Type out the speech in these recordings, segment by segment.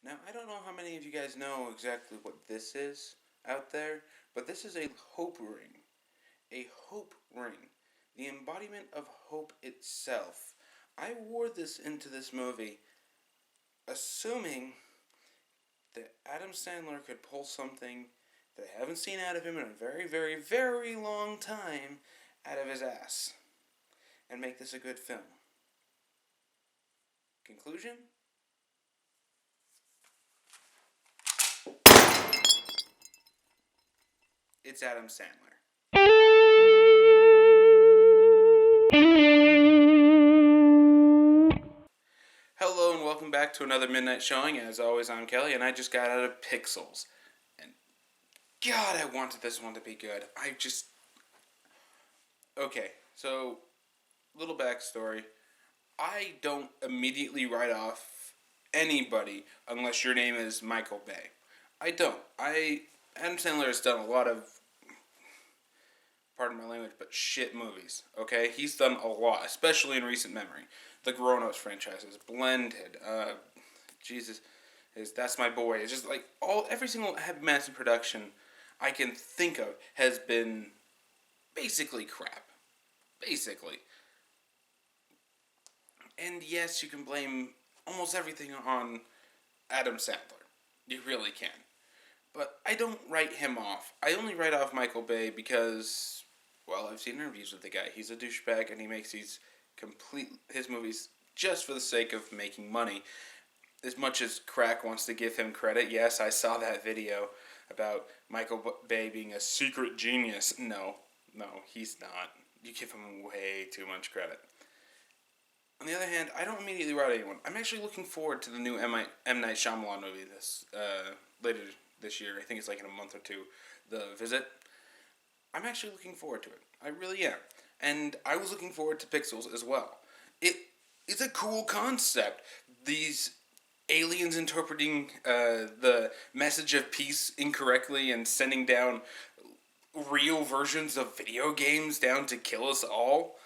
Now, I don't know how many of you guys know exactly what this is out there, but this is a hope ring. A hope ring. The embodiment of hope itself. I wore this into this movie assuming that Adam Sandler could pull something that I haven't seen out of him in a very, very, very long time out of his ass and make this a good film. Conclusion? It's Adam Sandler. Hello and welcome back to another midnight showing. As always, I'm Kelly, and I just got out of Pixels. And God, I wanted this one to be good. Okay, so, little backstory. I don't immediately write off anybody unless your name is Michael Bay. I don't. Adam Sandler has done a lot of, pardon my language, but shit movies, okay? He's done a lot, especially in recent memory. The Grown-Ups franchises, Blended, Jesus, That's My Boy. It's just like every single Happy Madison production I can think of has been basically crap. Basically. And yes, you can blame almost everything on Adam Sandler. You really can. But I don't write him off. I only write off Michael Bay because, well, I've seen interviews with the guy. He's a douchebag and he makes his movies just for the sake of making money. As much as Crack wants to give him credit, yes, I saw that video about Michael Bay being a secret genius. No, he's not. You give him way too much credit. On the other hand, I don't immediately write anyone. I'm actually looking forward to the new M. Night Shyamalan movie later this year. I think it's like in a month or two. The Visit. I'm actually looking forward to it. I really am. And I was looking forward to Pixels as well. It's a cool concept. These aliens interpreting the message of peace incorrectly and sending down real versions of video games down to kill us all.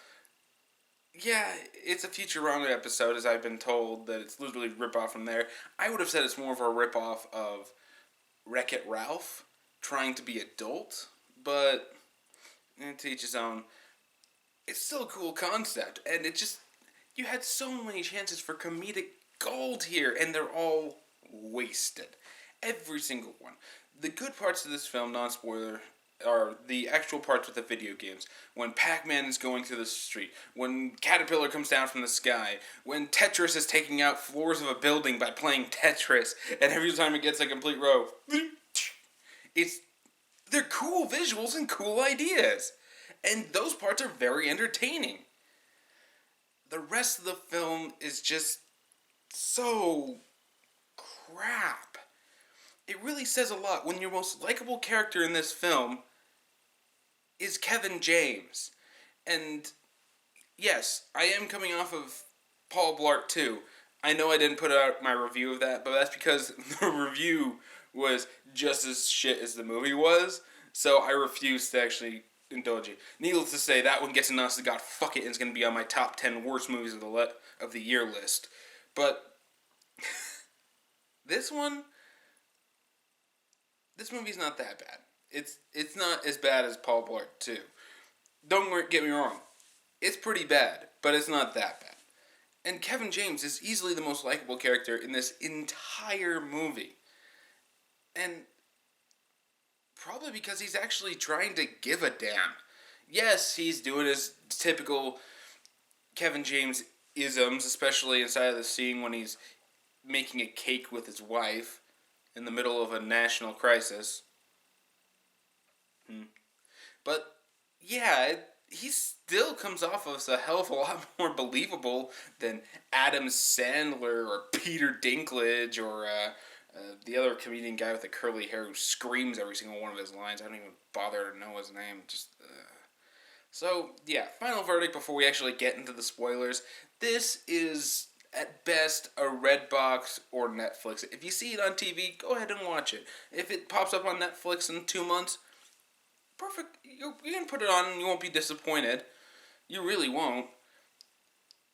Yeah, it's a Futurama episode, as I've been told, that it's literally a ripoff from there. I would have said it's more of a ripoff of Wreck-It Ralph, trying to be adult, but to each his own. It's still a cool concept, and you had so many chances for comedic gold here, and they're all wasted. Every single one. The good parts of this film, non-spoiler, are the actual parts with the video games. When Pac-Man is going through the street, when Caterpillar comes down from the sky, when Tetris is taking out floors of a building by playing Tetris, and every time it gets a complete row, they're cool visuals and cool ideas. And those parts are very entertaining. The rest of the film is just so crap. It really says a lot when your most likable character in this film is Kevin James. And yes, I am coming off of Paul Blart 2. I know I didn't put out my review of that, but that's because the review was just as shit as the movie was, so I refused to actually indulge you. Needless to say, that one gets announced to God fuck it, and it's going to be on my top 10 worst movies of the year list. But this movie's not that bad. It's not as bad as Paul Blart 2. Don't get me wrong. It's pretty bad, but it's not that bad. And Kevin James is easily the most likable character in this entire movie. And probably because he's actually trying to give a damn. Yes, he's doing his typical Kevin James isms, especially inside of the scene when he's making a cake with his wife in the middle of a national crisis. But, yeah, he still comes off as a hell of a lot more believable than Adam Sandler or Peter Dinklage or the other comedian guy with the curly hair who screams every single one of his lines. I don't even bother to know his name. So, yeah, final verdict before we actually get into the spoilers. This is, at best, a Redbox or Netflix. If you see it on TV, go ahead and watch it. If it pops up on Netflix in 2 months, perfect. You can put it on and you won't be disappointed. You really won't.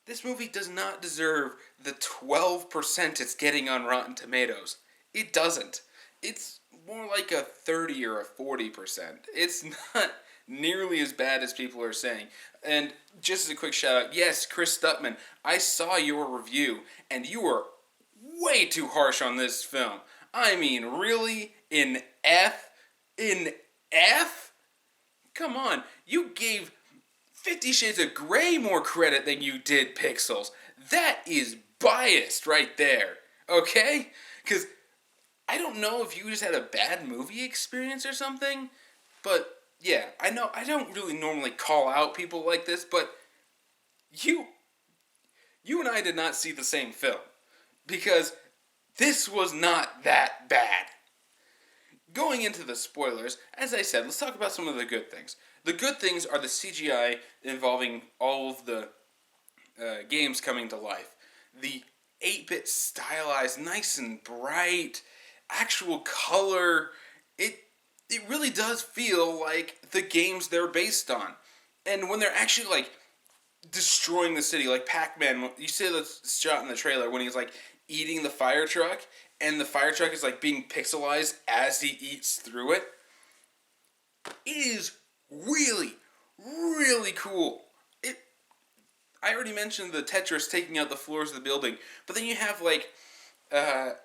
This movie does not deserve the 12% it's getting on Rotten Tomatoes. It doesn't. It's more like a 30 or a 40%. It's not nearly as bad as people are saying. And just as a quick shout out, yes, Chris Stutman, I saw your review, and you were way too harsh on this film. I mean, really? In F? In F? Come on, you gave 50 Shades of Grey more credit than you did Pixels. That is biased right there, okay? Because I don't know if you just had a bad movie experience or something, but yeah, I know I don't really normally call out people like this, but you and I did not see the same film because this was not that bad. Going into the spoilers, as I said, let's talk about some of the good things. The good things are the CGI involving all of the games coming to life. The 8-bit stylized, nice and bright, actual color. It really does feel like the games they're based on. And when they're actually like destroying the city, like Pac-Man, you see the shot in the trailer when he's like eating the fire truck, and the fire truck is like being pixelized as he eats through it. It is really, really cool. I already mentioned the Tetris taking out the floors of the building, but then you have like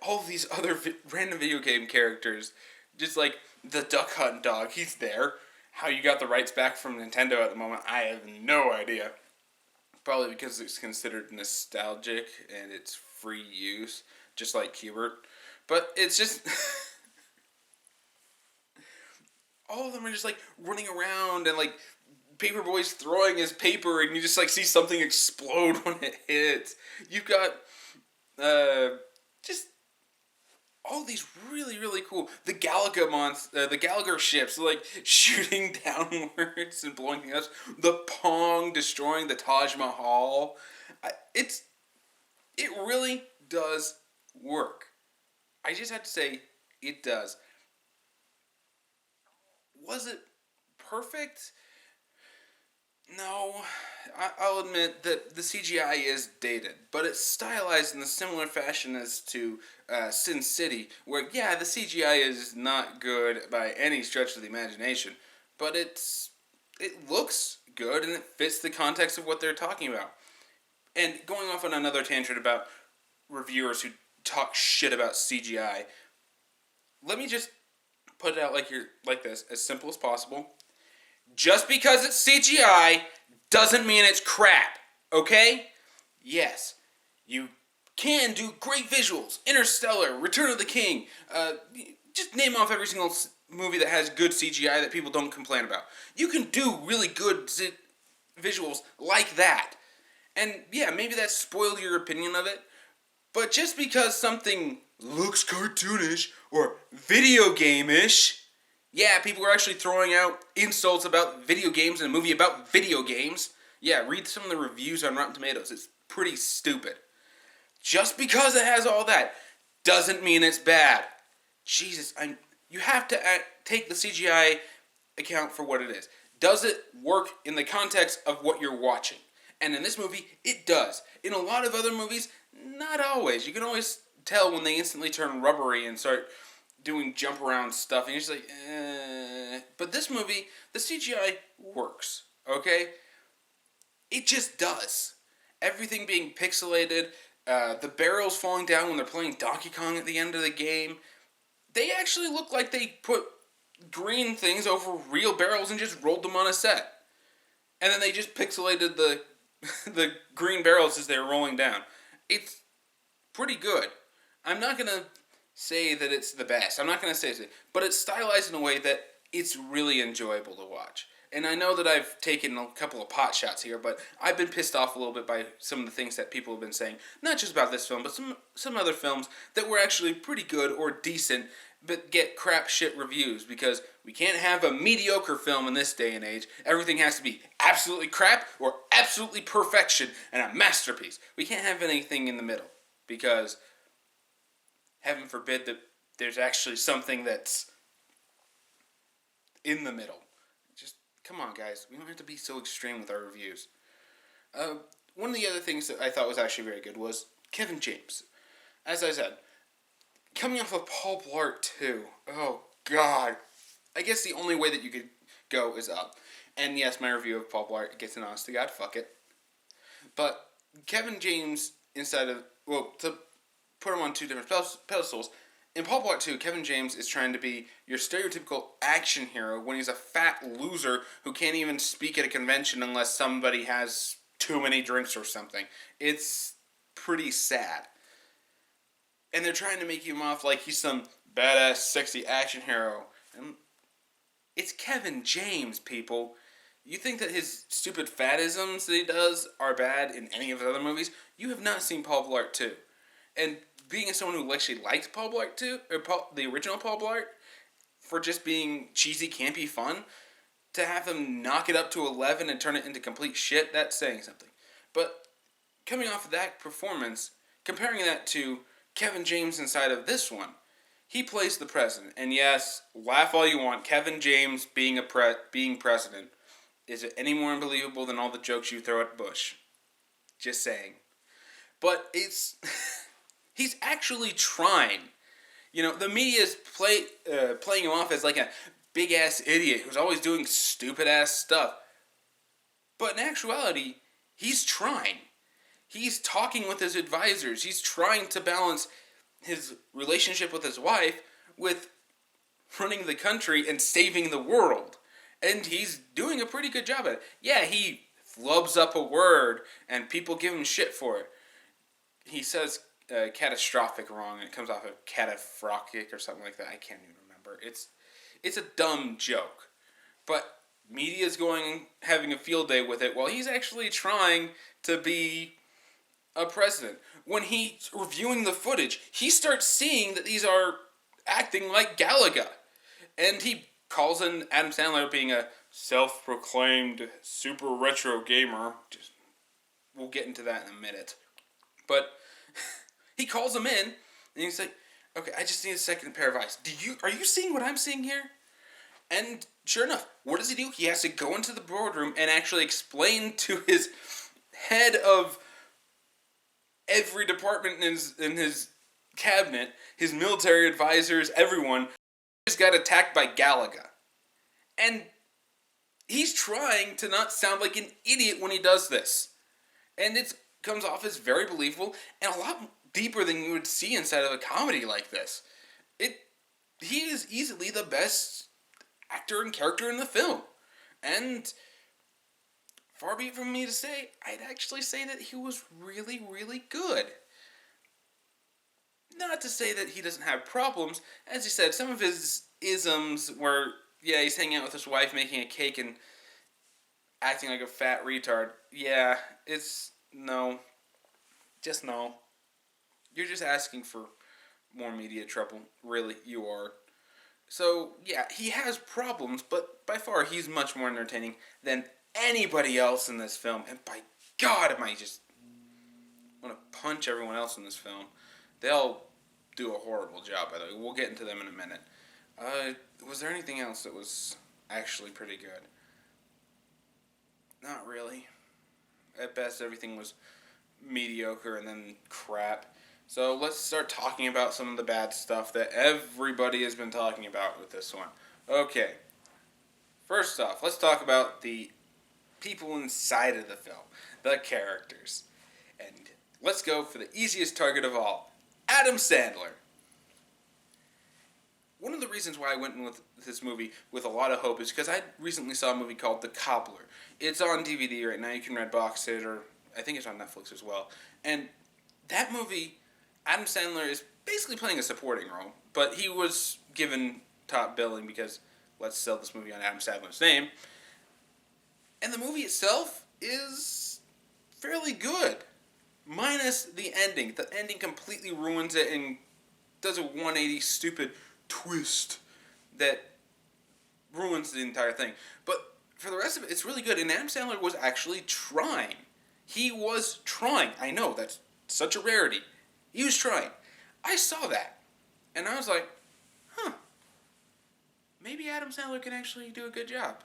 all these other random video game characters, just like the Duck Hunt dog. He's there. How you got the rights back from Nintendo at the moment, I have no idea. Probably because it's considered nostalgic and it's free use, just like Qbert. But it's just all of them are just like running around and like Paperboy's throwing his paper and you just like see something explode when it hits. You've got just all these really, really cool. The Galaga the Gallagher ships like shooting downwards and blowing things up. The Pong destroying the Taj Mahal. It really does work. I just have to say, it does. Was it perfect? No, I'll admit that the CGI is dated, but it's stylized in a similar fashion as to Sin City, where, yeah, the CGI is not good by any stretch of the imagination, but it looks good and it fits the context of what they're talking about. And going off on another tangent about reviewers who talk shit about CGI, let me just put it out like this, as simple as possible. Just because it's CGI doesn't mean it's crap, okay? Yes, you can do great visuals. Interstellar, Return of the King. Just name off every single movie that has good CGI that people don't complain about. You can do really good visuals like that. And yeah, maybe that spoiled your opinion of it. But just because something looks cartoonish or video game-ish, yeah, people are actually throwing out insults about video games in a movie about video games. Yeah, read some of the reviews on Rotten Tomatoes. It's pretty stupid. Just because it has all that doesn't mean it's bad. Jesus, you have to take the CGI account for what it is. Does it work in the context of what you're watching? And in this movie, it does. In a lot of other movies, not always. You can always tell when they instantly turn rubbery and start doing jump around stuff, and you're just like, But this movie, the CGI works, okay? It just does. Everything being pixelated, the barrels falling down when they're playing Donkey Kong at the end of the game, they actually look like they put green things over real barrels and just rolled them on a set. And then they just pixelated the the green barrels as they were rolling down. It's pretty good. I'm not going to say that it's the best. I'm not going to say it, but it's stylized in a way that it's really enjoyable to watch. And I know that I've taken a couple of pot shots here, but I've been pissed off a little bit by some of the things that people have been saying, not just about this film, but some other films that were actually pretty good or decent, but get crap shit reviews, because we can't have a mediocre film in this day and age. Everything has to be absolutely crap or absolutely perfection and a masterpiece. We can't have anything in the middle, because heaven forbid that there's actually something that's in the middle. Just, come on, guys. We don't have to be so extreme with our reviews. one of the other things that I thought was actually very good was Kevin James. As I said, coming off of Paul Blart 2, oh god. I guess the only way that you could go is up. And yes, my review of Paul Blart gets an honest to God, fuck it. But Kevin James, instead of, well, to put him on two different pedestals, in Paul Blart 2, Kevin James is trying to be your stereotypical action hero when he's a fat loser who can't even speak at a convention unless somebody has too many drinks or something. It's pretty sad. And they're trying to make him off like he's some badass, sexy action hero. And it's Kevin James, people. You think that his stupid fatisms that he does are bad in any of his other movies? You have not seen Paul Blart 2. And being someone who actually liked Paul Blart 2, or the original Paul Blart, for just being cheesy, campy fun, to have them knock it up to 11 and turn it into complete shit, that's saying something. But coming off of that performance, comparing that to Kevin James inside of this one, he plays the president. And yes, laugh all you want, Kevin James being president. Is it any more unbelievable than all the jokes you throw at Bush? Just saying. But it's... he's actually trying. You know, the media is playing him off as like a big-ass idiot who's always doing stupid-ass stuff. But in actuality, he's trying. He's talking with his advisors. He's trying to balance his relationship with his wife with running the country and saving the world. And he's doing a pretty good job at it. Yeah, he flubs up a word, and people give him shit for it. He says catastrophic wrong, and it comes off of cataphractic or something like that. I can't even remember. It's a dumb joke. But media's having a field day with it while he's actually trying to be a president. When he's reviewing the footage, he starts seeing that these are acting like Galaga. And he calls in Adam Sandler being a self-proclaimed super retro gamer. We'll get into that in a minute. But he calls him in, and he's like, okay, I just need a second pair of eyes. Are you seeing what I'm seeing here? And sure enough, what does he do? He has to go into the boardroom and actually explain to his head of every department in his cabinet, his military advisors, everyone, just got attacked by Galaga. And he's trying to not sound like an idiot when he does this. And it comes off as very believable and a lot deeper than you would see inside of a comedy like this. He is easily the best actor and character in the film. And far be it from me to say, I'd actually say that he was really, really good. Not to say that he doesn't have problems. As you said, some of his isms were, yeah, he's hanging out with his wife making a cake and acting like a fat retard. Yeah, no. Just no. You're just asking for more media trouble. Really, you are. So, yeah, he has problems, but by far he's much more entertaining than anybody else in this film. And by God, am I just want to punch everyone else in this film. They'll do a horrible job, by the way. We'll get into them in a minute. Was there anything else that was actually pretty good? Not really. At best, everything was mediocre and then crap. So let's start talking about some of the bad stuff that everybody has been talking about with this one. Okay. First off, let's talk about the people inside of the film. The characters. And let's go for the easiest target of all. Adam Sandler. One of the reasons why I went with this movie with a lot of hope is because I recently saw a movie called The Cobbler. It's on DVD right now. You can Redbox it, or I think it's on Netflix as well. And that movie, Adam Sandler is basically playing a supporting role, but he was given top billing because let's sell this movie on Adam Sandler's name. And the movie itself is fairly good, minus the ending. The ending completely ruins it and does a 180 stupid twist that ruins the entire thing. But for the rest of it, it's really good. And Adam Sandler was actually trying. He was trying. I know, that's such a rarity. He was trying. I saw that. And I was like, maybe Adam Sandler can actually do a good job.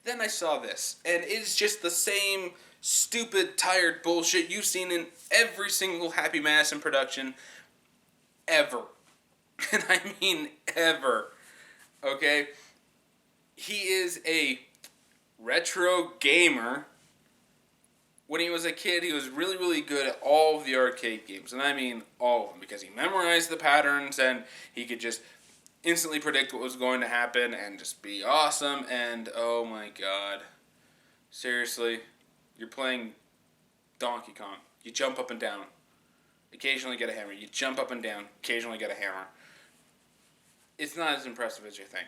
Then I saw this. And it's just the same stupid, tired bullshit you've seen in every single Happy Madison production ever. And I mean ever. Okay? He is a retro gamer. When he was a kid, he was really, really good at all of the arcade games. And I mean all of them. Because he memorized the patterns and he could just instantly predict what was going to happen and just be awesome. And oh my god. Seriously. You're playing Donkey Kong. You jump up and down. Occasionally get a hammer. You jump up and down. Occasionally get a hammer. It's not as impressive as you think.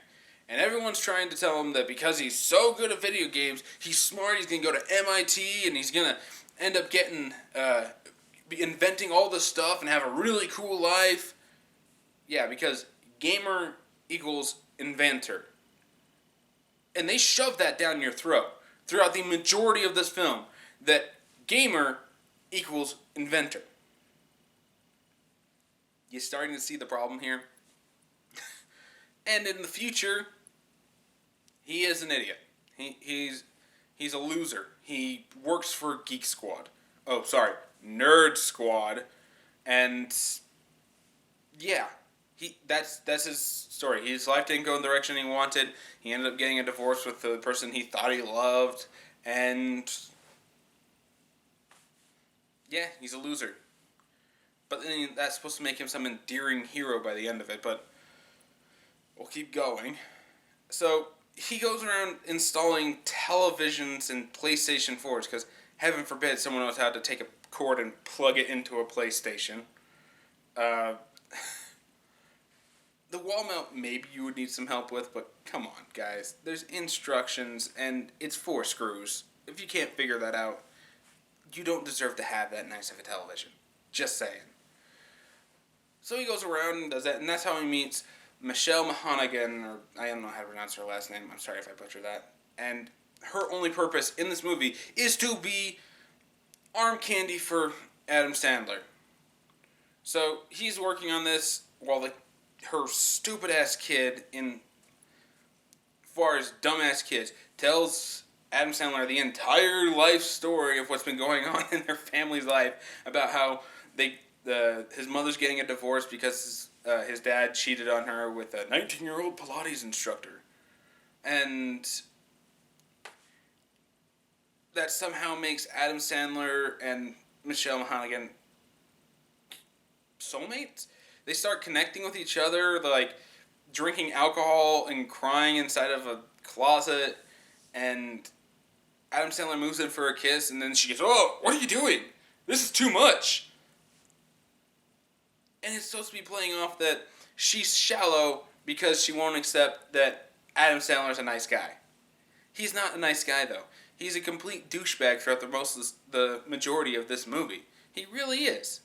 And everyone's trying to tell him that because he's so good at video games, he's smart, he's going to go to MIT, and he's going to end up getting, inventing all this stuff and have a really cool life. Yeah, because gamer equals inventor. And they shove that down your throat throughout the majority of this film, that gamer equals inventor. You starting to see the problem here? And in the future, he is an idiot. He's a loser. He works for Geek Squad. Oh, sorry, Nerd Squad. And yeah, that's his story. His life didn't go in the direction he wanted. He ended up getting a divorce with the person he thought he loved, and yeah, he's a loser. But then that's supposed to make him some endearing hero by the end of it, but we'll keep going. So he goes around installing televisions and PlayStation 4s, because heaven forbid someone knows how to take a cord and plug it into a PlayStation. The wall mount maybe you would need some help with, but come on, guys. There's instructions, and it's 4 screws. If you can't figure that out, you don't deserve to have that nice of a television. Just saying. So he goes around and does that, and that's how he meets Michelle Mahonigan, or I don't know how to pronounce her last name. I'm sorry if I butchered that. And her only purpose in this movie is to be arm candy for Adam Sandler. So he's working on this while her stupid-ass kid, in far as dumbass kids, tells Adam Sandler the entire life story of what's been going on in their family's life, about how his mother's getting a divorce because his dad cheated on her with a 19-year-old Pilates instructor. And that somehow makes Adam Sandler and Michelle Mahonigan soulmates. They start connecting with each other. They're like drinking alcohol and crying inside of a closet. And Adam Sandler moves in for a kiss, and then she goes, "Oh, what are you doing? This is too much." And it's supposed to be playing off that she's shallow because she won't accept that Adam Sandler's a nice guy. He's not a nice guy, though. He's a complete douchebag throughout the majority of this movie. He really is.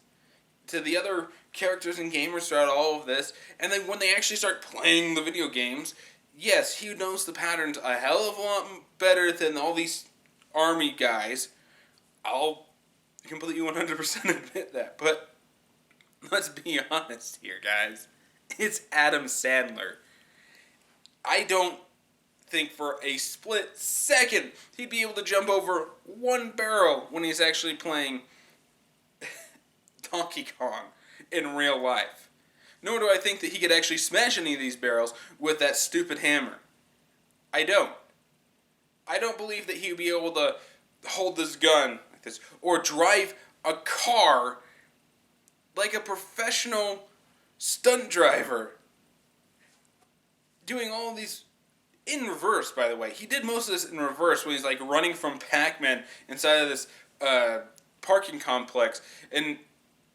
To the other characters and gamers throughout all of this, and then when they actually start playing the video games, yes, he knows the patterns a hell of a lot better than all these army guys. I'll completely 100% admit that, but let's be honest here, guys. It's Adam Sandler. I don't think for a split second he'd be able to jump over one barrel when he's actually playing Donkey Kong in real life. Nor do I think that he could actually smash any of these barrels with that stupid hammer. I don't. I don't believe that he would be able to hold this gun like this, or drive a car like a professional stunt driver. Doing all these in reverse, by the way. He did most of this in reverse when he's like running from Pac-Man inside of this parking complex and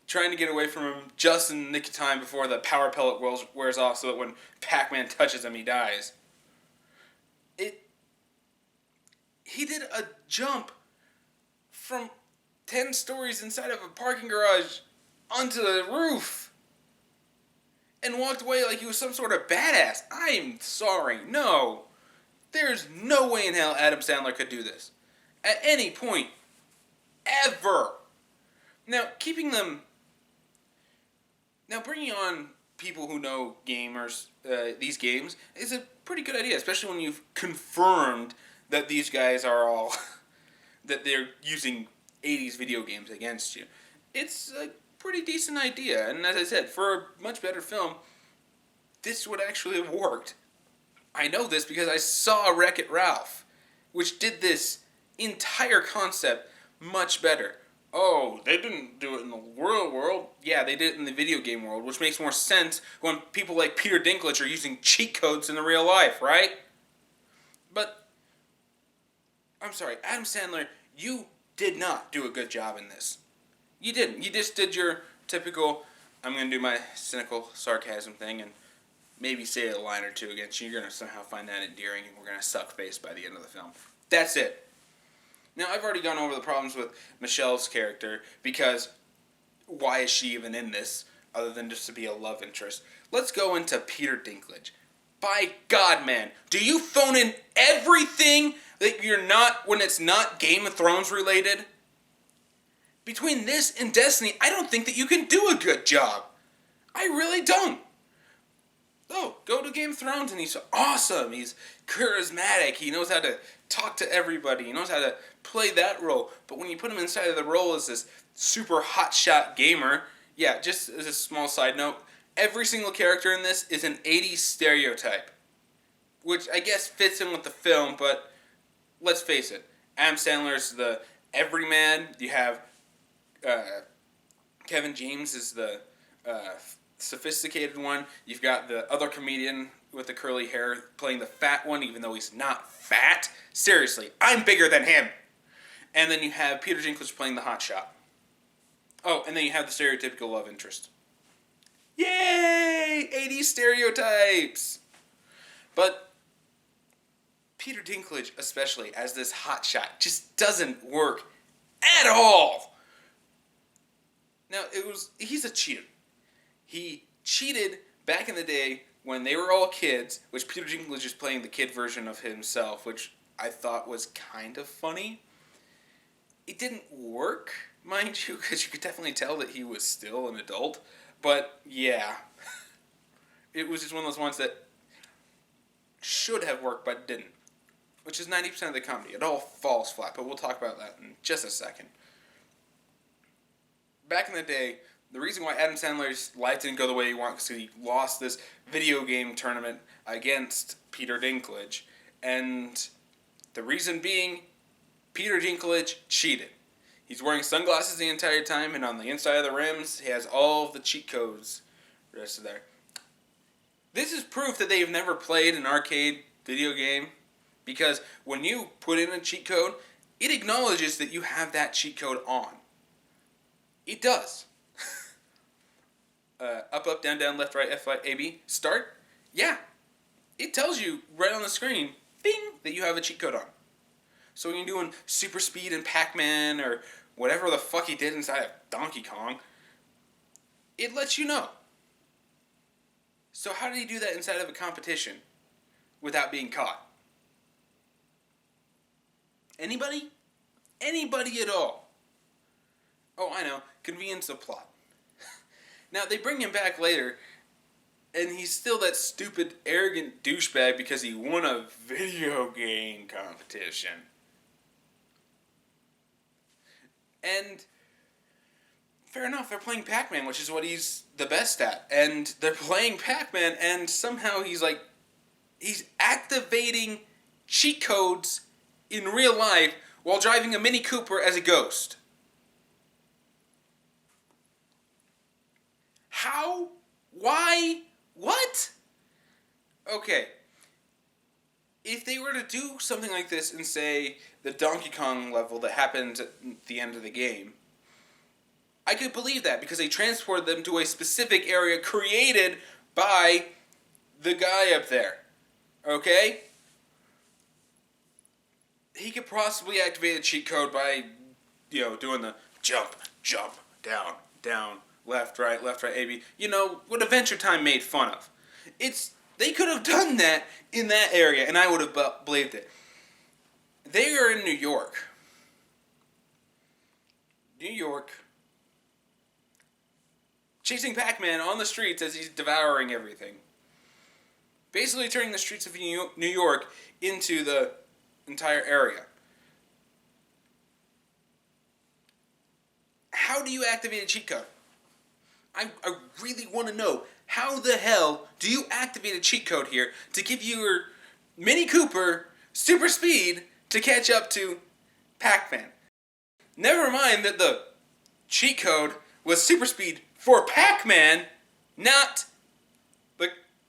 trying to get away from him just in the nick of time before the power pellet wears off, so that when Pac-Man touches him, he dies. He did a jump from 10 stories inside of a parking garage onto the roof and walked away like he was some sort of badass. I'm sorry, no. There's no way in hell Adam Sandler could do this at any point ever. Now, bringing on people who know these games, is a pretty good idea, especially when you've confirmed that these guys are all that they're using 80s video games against you. It's a pretty decent idea, and as I said, for a much better film, this would actually have worked. I know this because I saw Wreck-It Ralph, which did this entire concept much better. Oh, they didn't do it in the real world. Yeah, they did it in the video game world, which makes more sense when people like Peter Dinklage are using cheat codes in the real life, right? But, I'm sorry, Adam Sandler, you did not do a good job in this. You didn't. You just did your typical, I'm going to do my cynical sarcasm thing and maybe say a line or two against you. You're going to somehow find that endearing and we're going to suck face by the end of the film. That's it. Now, I've already gone over the problems with Michelle's character because why is she even in this other than just to be a love interest? Let's go into Peter Dinklage. By God, man, do you phone in everything that you're not when it's not Game of Thrones related? Between this and Destiny, I don't think that you can do a good job. I really don't. Oh, go to Game of Thrones and he's awesome. He's charismatic. He knows how to talk to everybody. He knows how to play that role. But when you put him inside of the role as this super hotshot gamer, yeah, just as a small side note, every single character in this is an 80s stereotype. Which I guess fits in with the film, but let's face it. Adam Sandler's the everyman. You have Kevin James is the sophisticated one. You've got the other comedian with the curly hair playing the fat one, even though he's not fat. Seriously, I'm bigger than him. And then you have Peter Dinklage playing the hotshot. Oh, and then you have the stereotypical love interest. Yay! 80 stereotypes! But Peter Dinklage, especially as this hotshot, just doesn't work at all. Now, he's a cheater. He cheated back in the day when they were all kids, which Peter Dinklage is playing the kid version of himself, which I thought was kind of funny. It didn't work, mind you, because you could definitely tell that he was still an adult. But, yeah. It was just one of those ones that should have worked but didn't. Which is 90% of the comedy. It all falls flat, but we'll talk about that in just a second. Back in the day, the reason why Adam Sandler's life didn't go the way he wanted was because he lost this video game tournament against Peter Dinklage. And the reason being, Peter Dinklage cheated. He's wearing sunglasses the entire time, and on the inside of the rims, he has all of the cheat codes rested there. This is proof that they've never played an arcade video game, because when you put in a cheat code, it acknowledges that you have that cheat code on. It does. Up, down, down, left, right, F, right, A, B, start. Yeah. It tells you right on the screen, bing, that you have a cheat code on. So when you're doing super speed in Pac-Man or whatever the fuck he did inside of Donkey Kong, it lets you know. So how did he do that inside of a competition without being caught? Anybody? Anybody at all? Oh, I know. Convenience of plot. Now, they bring him back later, and he's still that stupid, arrogant douchebag because he won a video game competition. And fair enough, they're playing Pac-Man, which is what he's the best at. And they're playing Pac-Man, and somehow he's activating cheat codes in real life while driving a Mini Cooper as a ghost. How? Why? What? Okay. If they were to do something like this and say the Donkey Kong level that happens at the end of the game, I could believe that because they transported them to a specific area created by the guy up there. Okay? He could possibly activate a cheat code by, doing the jump, down, left, right, A, B. What Adventure Time made fun of. They could have done that in that area, and I would have believed it. They are in New York. Chasing Pac-Man on the streets as he's devouring everything. Basically turning the streets of New York into the entire area. how do you activate a cheat code? I really want to know, how the hell do you activate a cheat code here to give your Mini Cooper super speed to catch up to Pac-Man? Never mind that the cheat code was super speed for Pac-Man, not the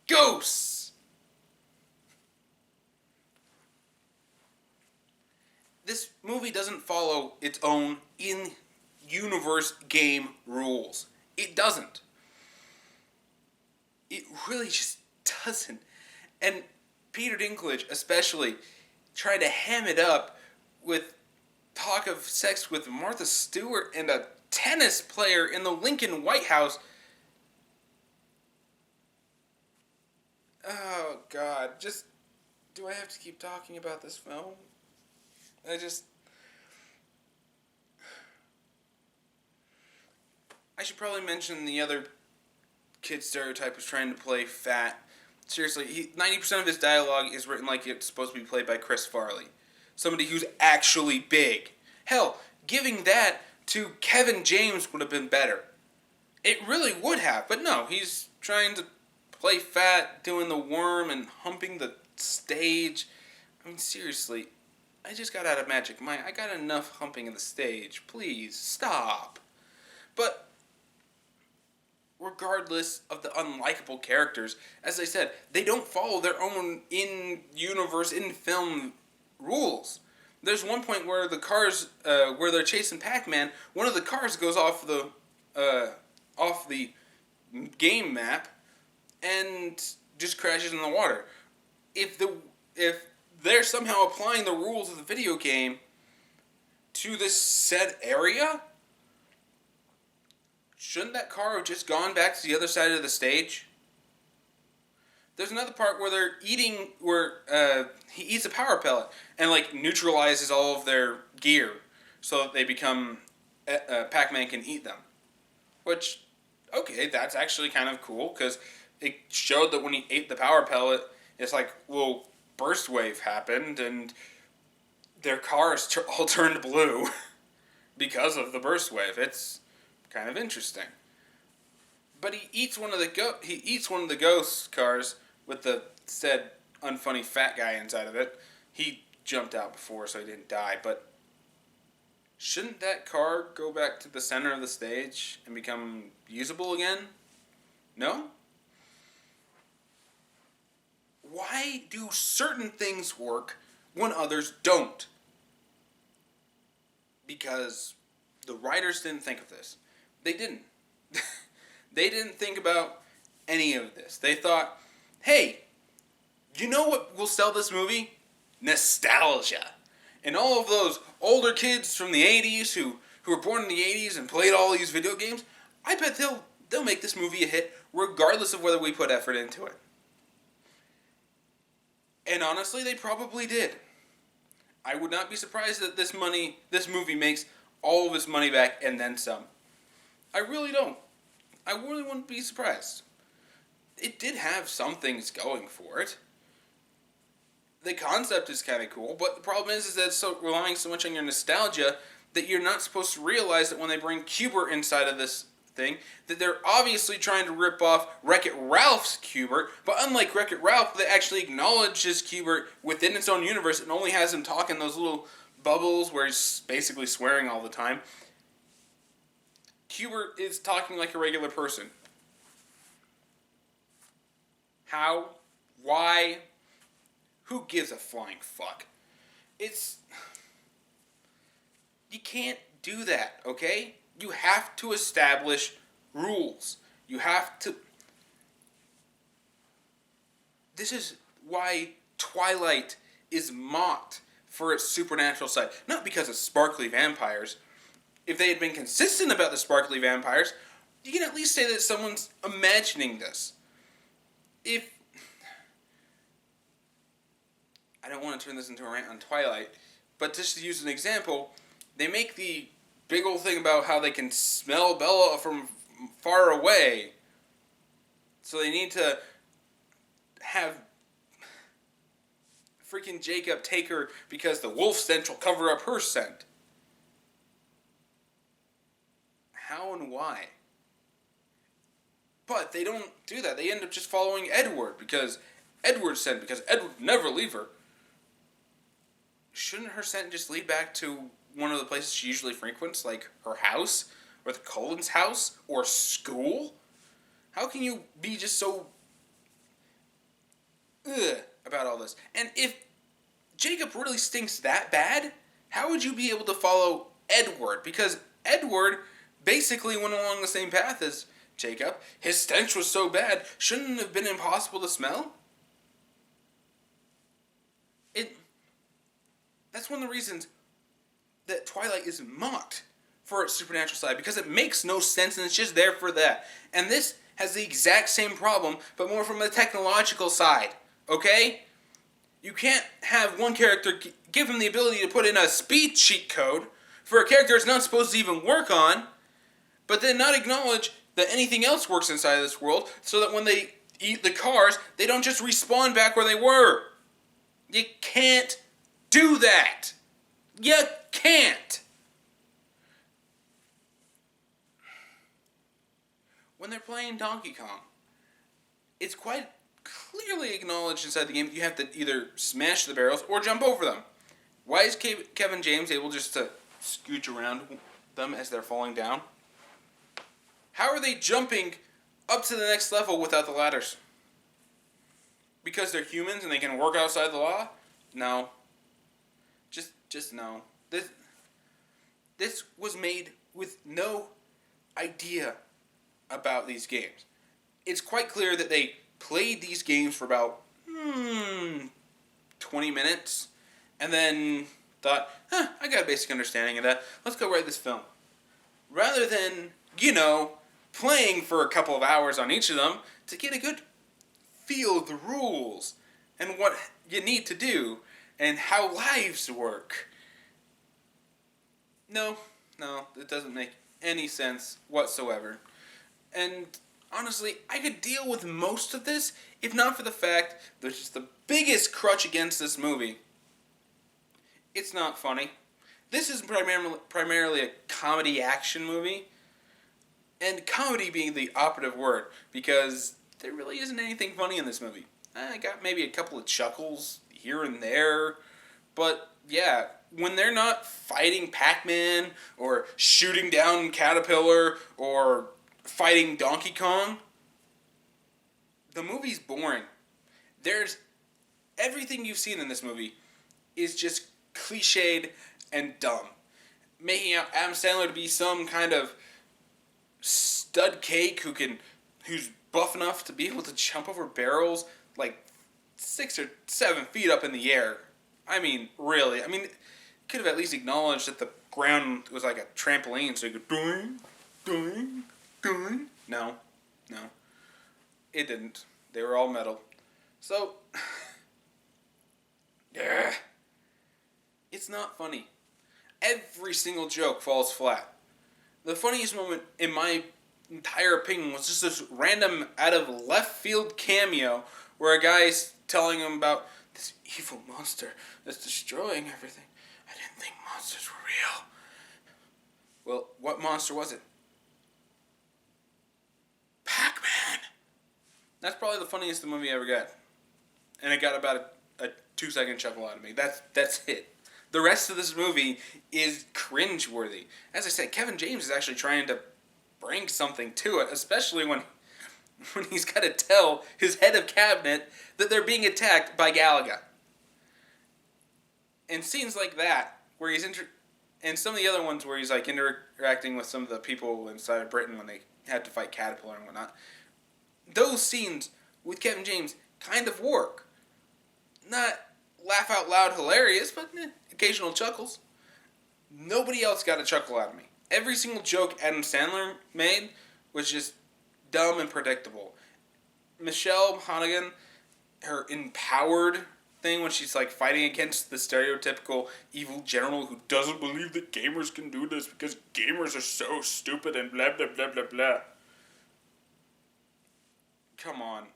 ghosts. This movie doesn't follow its own in-universe game rules. It doesn't. It really just doesn't. And Peter Dinklage especially tried to ham it up with talk of sex with Martha Stewart and a tennis player in the Lincoln White House. Oh, God. Just, do I have to keep talking about this film? I should probably mention the other kid stereotype was trying to play fat. Seriously, 90% of his dialogue is written like it's supposed to be played by Chris Farley. Somebody who's actually big. Hell, giving that to Kevin James would have been better. It really would have, but no, he's trying to play fat, doing the worm and humping the stage. I mean, seriously, I just got out of Magic Mike. I got enough humping in the stage. Please, stop. But regardless of the unlikable characters, as I said, they don't follow their own in-universe, in-film rules. There's one point where the cars, where they're chasing Pac-Man, one of the cars goes off the game map and just crashes in the water. If they're somehow applying the rules of the video game to this said area, shouldn't that car have just gone back to the other side of the stage? There's another part where they're eating, where he eats a power pellet and like neutralizes all of their gear so that they become, Pac-Man can eat them. Which, okay, that's actually kind of cool because it showed that when he ate the power pellet, it's like, well, burst wave happened and their cars all turned blue because of the burst wave. It's kind of interesting. But he eats one of the ghost cars with the said unfunny fat guy inside of it. He jumped out before, so he didn't die. But shouldn't that car go back to the center of the stage and become usable again? No? Why do certain things work when others don't? Because the writers didn't think of this. They didn't. They didn't think about any of this. They thought, hey, you know what will sell this movie? Nostalgia. And all of those older kids from the 80s who were born in the 80s and played all these video games, I bet they'll make this movie a hit regardless of whether we put effort into it. And honestly, they probably did. I would not be surprised that this movie makes all of its money back and then some. I really don't. I really wouldn't be surprised. It did have some things going for it. The concept is kind of cool, but the problem is that it's relying so much on your nostalgia that you're not supposed to realize that when they bring Cubert inside of this thing, that they're obviously trying to rip off Wreck-It Ralph's Cubert, but unlike Wreck-It Ralph, they actually acknowledges Cubert within its own universe and only has him talk in those little bubbles where he's basically swearing all the time. Cubert is talking like a regular person. How? Why? Who gives a flying fuck? You can't do that, okay? You have to establish rules. You have to... This is why Twilight is mocked for its supernatural side. Not because of sparkly vampires. If they had been consistent about the sparkly vampires, you can at least say that someone's imagining this. I don't want to turn this into a rant on Twilight, but just to use an example, they make the big old thing about how they can smell Bella from far away. So they need to have freaking Jacob take her because the wolf stench will cover up her scent. How and why? But they don't do that. They end up just following Edward because Edward said, because Edward would never leave her. Shouldn't her scent just lead back to one of the places she usually frequents, like her house, or the Cullen's house, or school? How can you be just so about all this? And if Jacob really stinks that bad, how would you be able to follow Edward? Because Edward basically went along the same path as Jacob. His stench was so bad, shouldn't it have been impossible to smell? That's one of the reasons that Twilight is mocked for its supernatural side, because it makes no sense and it's just there for that. And this has the exact same problem, but more from the technological side, okay? You can't have one character give him the ability to put in a speed cheat code for a character it's not supposed to even work on, but then not acknowledge that anything else works inside of this world, so that when they eat the cars, they don't just respawn back where they were. You can't do that. You can't. When they're playing Donkey Kong, it's quite clearly acknowledged inside the game that you have to either smash the barrels or jump over them. Why is Kevin James able just to scooch around them as they're falling down? How are they jumping up to the next level without the ladders? Because they're humans and they can work outside the law? No. Just no. This was made with no idea about these games. It's quite clear that they played these games for about 20 minutes and then thought, I got a basic understanding of that. Let's go write this film. Rather than, playing for a couple of hours on each of them to get a good feel of the rules and what you need to do and how lives work. No, it doesn't make any sense whatsoever. And honestly, I could deal with most of this if not for the fact that it's just the biggest crutch against this movie. It's not funny. This is primarily a comedy action movie, and comedy being the operative word, because there really isn't anything funny in this movie. I got maybe a couple of chuckles here and there, but yeah, when they're not fighting Pac-Man or shooting down Caterpillar or fighting Donkey Kong, the movie's boring. Everything you've seen in this movie is just cliched and dumb. Making out Adam Sandler to be some kind of stud cake who's buff enough to be able to jump over barrels like 6 or 7 feet up in the air. I mean, really. Could have at least acknowledged that the ground was like a trampoline, so you could doing, doing, doing. No. It didn't. They were all metal. So, yeah. It's not funny. Every single joke falls flat. The funniest moment, in my entire opinion, was just this random out of left field cameo where a guy's telling him about this evil monster that's destroying everything. I didn't think monsters were real. Well, what monster was it? Pac-Man! That's probably the funniest the movie ever got. And it got about a 2-second chuckle out of me. That's it. The rest of this movie is cringeworthy. As I said, Kevin James is actually trying to bring something to it, especially when he's got to tell his head of cabinet that they're being attacked by Galaga. And scenes like that, where he's and some of the other ones where he's like interacting with some of the people inside of Britain when they had to fight Caterpillar and whatnot, those scenes with Kevin James kind of work. Not laugh out loud hilarious, but occasional chuckles. Nobody else got a chuckle out of me. Every single joke Adam Sandler made was just dumb and predictable. Michelle Monaghan, her empowered thing when she's like fighting against the stereotypical evil general who doesn't believe that gamers can do this because gamers are so stupid and blah blah blah blah blah. Come on.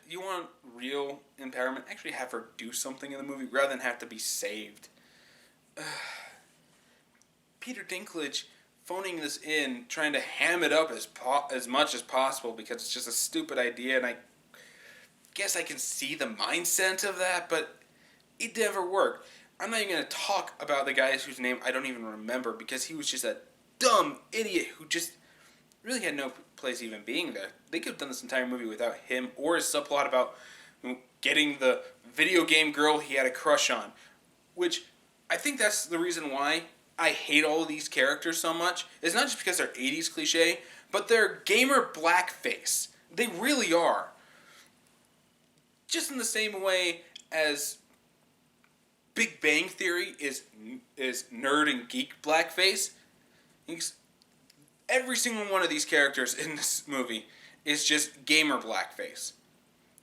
You want real empowerment? Actually have her do something in the movie rather than have to be saved. Peter Dinklage phoning this in, trying to ham it up as much as possible because it's just a stupid idea, and I guess I can see the mindset of that, but it never worked. I'm not even going to talk about the guys whose name I don't even remember because he was just a dumb idiot who just really had no place even being there. They could have done this entire movie without him or his subplot about getting the video game girl he had a crush on, which I think that's the reason why I hate all of these characters so much. It's not just because they're 80s cliche, but they're gamer blackface. They really are. Just in the same way as Big Bang Theory is nerd and geek blackface. Every single one of these characters in this movie is just gamer blackface.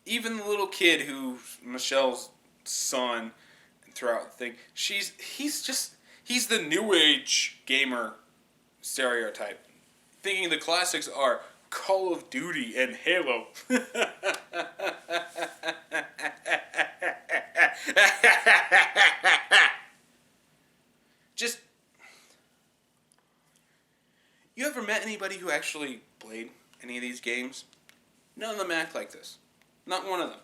Even the little kid who's Michelle's son throughout the thing, he's the new age gamer stereotype. Thinking the classics are Call of Duty and Halo. Just, you ever met anybody who actually played any of these games? None of them act like this. Not one of them.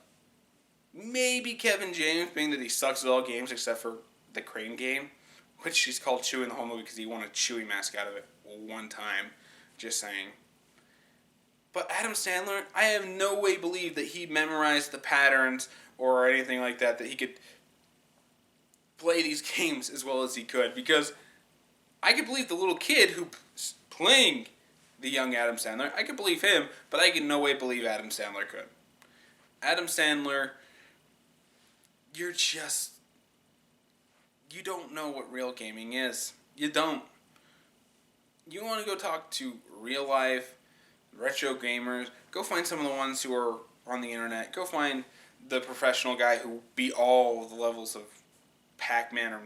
Maybe Kevin James, being that he sucks at all games except for the crane game, which he's called Chewie in the whole movie because he won a Chewie mask out of it one time. Just saying. But Adam Sandler, I have no way believe that he memorized the patterns or anything like that he could play these games as well as he could. Because I could believe the little kid who's playing the young Adam Sandler. I could believe him, but I could no way believe Adam Sandler could. Adam Sandler, you don't know what real gaming is. You don't. You want to go talk to real life retro gamers, go find some of the ones who are on the internet. Go find the professional guy who beat all the levels of Pac-Man or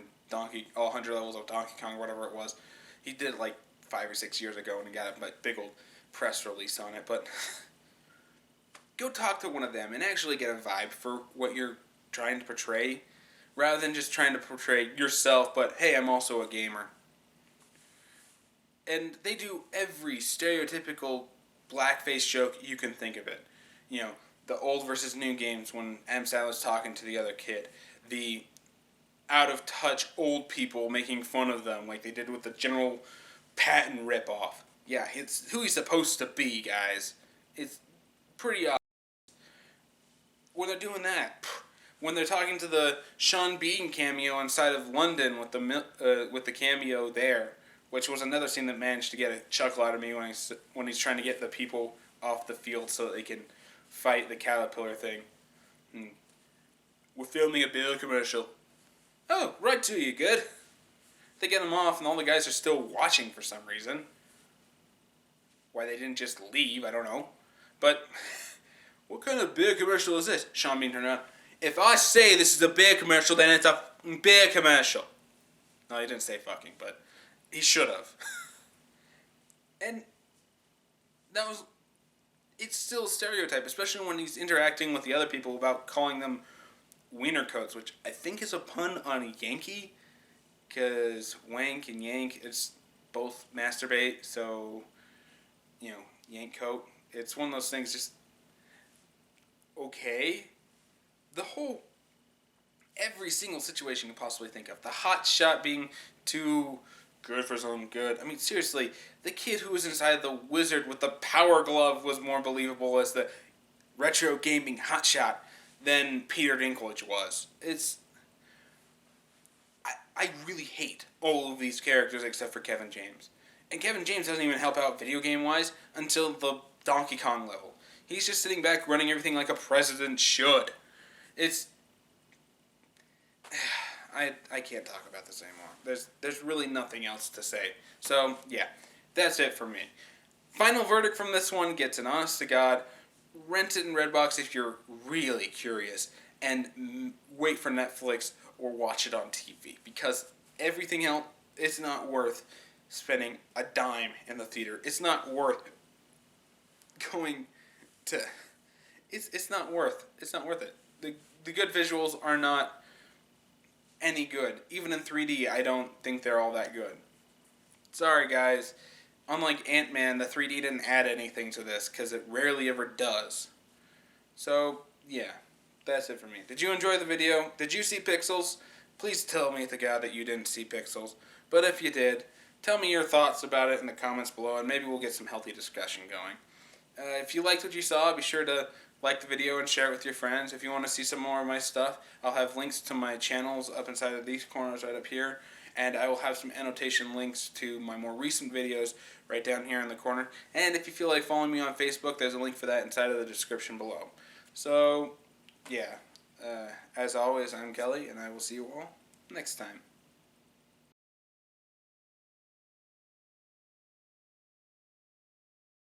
all 100 levels of Donkey Kong, whatever it was. He did it like 5 or 6 years ago and he got a big old press release on it. But go talk to one of them and actually get a vibe for what you're trying to portray, rather than just trying to portray yourself, but hey, I'm also a gamer. And they do every stereotypical blackface joke you can think of it. You know, the old versus new games when Adam Sandler's talking to the other kid. The out-of-touch old people making fun of them like they did with the General Patton ripoff. Yeah, it's who he's supposed to be, guys. It's pretty obvious. When they're doing that, when they're talking to the Sean Bean cameo inside of London with the cameo there, which was another scene that managed to get a chuckle out of me when he's trying to get the people off the field so that they can fight the caterpillar thing. We're filming a beer commercial. Oh, right to you, good. They get them off and all the guys are still watching for some reason. Why they didn't just leave, I don't know. But what kind of beer commercial is this? Sean Bean turned around. If I say this is a beer commercial, then it's a beer commercial. No, he didn't say fucking, but he should have. And it's still a stereotype, especially when he's interacting with the other people about calling them wiener coats, which I think is a pun on Yankee, because wank and yank, it's both masturbate, so, yank coat. It's one of those things just, okay. Every single situation you can possibly think of. The hot shot being too good for some good. I mean, seriously, the kid who was inside the wizard with the power glove was more believable as the retro gaming hotshot than Peter Dinklage was. I really hate all of these characters except for Kevin James. And Kevin James doesn't even help out video game-wise until the Donkey Kong level. He's just sitting back running everything like a president should. I can't talk about this anymore. There's really nothing else to say. So, yeah, that's it for me. Final verdict from this one gets an honest to God, rent it in Redbox if you're really curious, and wait for Netflix or watch it on TV, because everything else, it's not worth spending a dime in the theater. It's not worth going to... It's not worth it. The good visuals are not any good. Even in 3D, I don't think they're all that good. Sorry, guys. Unlike Ant-Man, the 3D didn't add anything to this because it rarely ever does. So, yeah, that's it for me. Did you enjoy the video? Did you see pixels? Please tell me to God that you didn't see pixels. But if you did, tell me your thoughts about it in the comments below, and maybe we'll get some healthy discussion going. If you liked what you saw, be sure to like the video and share it with your friends. If you want to see some more of my stuff, I'll have links to my channels up inside of these corners right up here. And I will have some annotation links to my more recent videos right down here in the corner. And if you feel like following me on Facebook, there's a link for that inside of the description below. So, yeah. As always, I'm Kelly, and I will see you all next time.